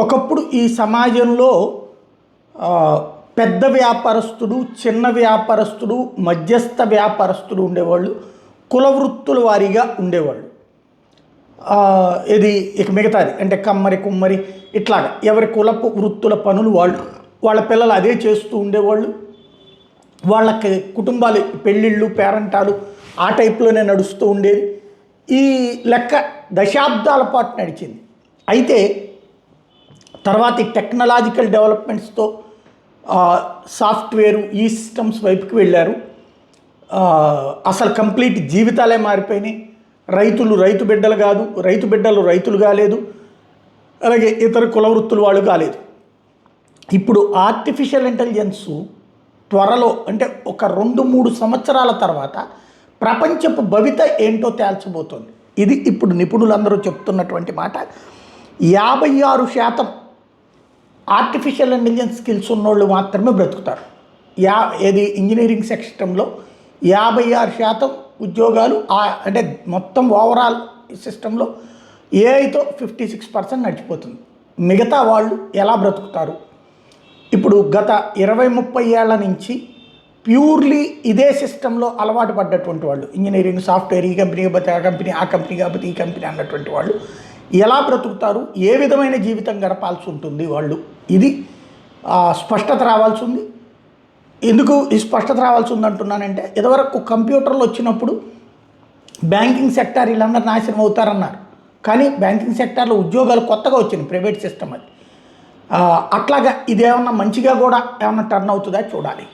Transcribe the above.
ఒకప్పుడు ఈ సమాజంలో పెద్ద వ్యాపారస్తుడు, చిన్న వ్యాపారస్తుడు, మధ్యస్థ వ్యాపారస్తుడు ఉండేవాళ్ళు. కుల వృత్తుల వారీగా ఉండేవాళ్ళు. ఇది ఇక మిగతాది అంటే కమ్మరి, కుమ్మరి ఇట్లాగా ఎవరి కులపు వృత్తుల పనులు వాళ్ళ పిల్లలు అదే చేస్తూ ఉండేవాళ్ళు. వాళ్ళకి కుటుంబాలు పెళ్ళిళ్ళు, పేరంటాలు ఆ టైప్లోనే నడుస్తూ ఉండేది. ఈ లెక్క దశాబ్దాల పాటు నడిచింది. అయితే తర్వాత ఈ టెక్నాలజికల్ డెవలప్మెంట్స్తో సాఫ్ట్వేరు, ఈ సిస్టమ్స్ వైపుకి వెళ్ళారు. అసలు కంప్లీట్ జీవితాలే మారిపోయినాయి. రైతు బిడ్డలు కాదు, రైతు బిడ్డలు రైతులు కాలేదు, అలాగే ఇతర కుల వృత్తులు వాళ్ళు కాలేదు. ఇప్పుడు ఆర్టిఫిషియల్ ఇంటెలిజెన్సు త్వరలో అంటే ఒక 2-3 సంవత్సరాల తర్వాత ప్రపంచపు భవిత ఏంటో తేల్చబోతోంది. ఇది ఇప్పుడు నిపుణులందరూ చెప్తున్నటువంటి మాట. 56% ఆర్టిఫిషియల్ ఇంటెలిజెన్స్ స్కిల్స్ ఉన్నోళ్ళు మాత్రమే బ్రతుకుతారు. ఏది ఇంజనీరింగ్ సెక్షన్లో 56% ఉద్యోగాలు అంటే మొత్తం ఓవరాల్ సిస్టంలో ఏఐతో 56% నడిచిపోతుంది. మిగతా వాళ్ళు ఎలా బ్రతుకుతారు? ఇప్పుడు గత 20-30 ఏళ్ల నుంచి ప్యూర్లీ ఇదే సిస్టంలో అలవాటు పడ్డటువంటి వాళ్ళు, ఇంజనీరింగ్, సాఫ్ట్వేర్, ఈ కంపెనీ కాకపోతే ఆ కంపెనీ, ఆ కంపెనీ కాకపోతే ఈ కంపెనీ అన్నటువంటి వాళ్ళు ఎలా బ్రతుకుతారు? ఏ విధమైన జీవితం గడపాల్సి ఉంటుంది వాళ్ళు? ఇది స్పష్టత రావాల్సి ఉంది. ఎందుకు ఈ స్పష్టత రావాల్సి ఉంది అంటున్నానంటే, ఇదివరకు కంప్యూటర్లు వచ్చినప్పుడు బ్యాంకింగ్ సెక్టార్ వీళ్ళందరూ నాశనం అవుతారన్నారు. కానీ బ్యాంకింగ్ సెక్టార్లో ఉద్యోగాలు కొత్తగా వచ్చినాయి, ప్రైవేట్ సిస్టమ్ అది. అట్లాగా ఇదేమన్నా మంచిగా కూడా ఏమన్నా టర్న్ అవుతుందా చూడాలి.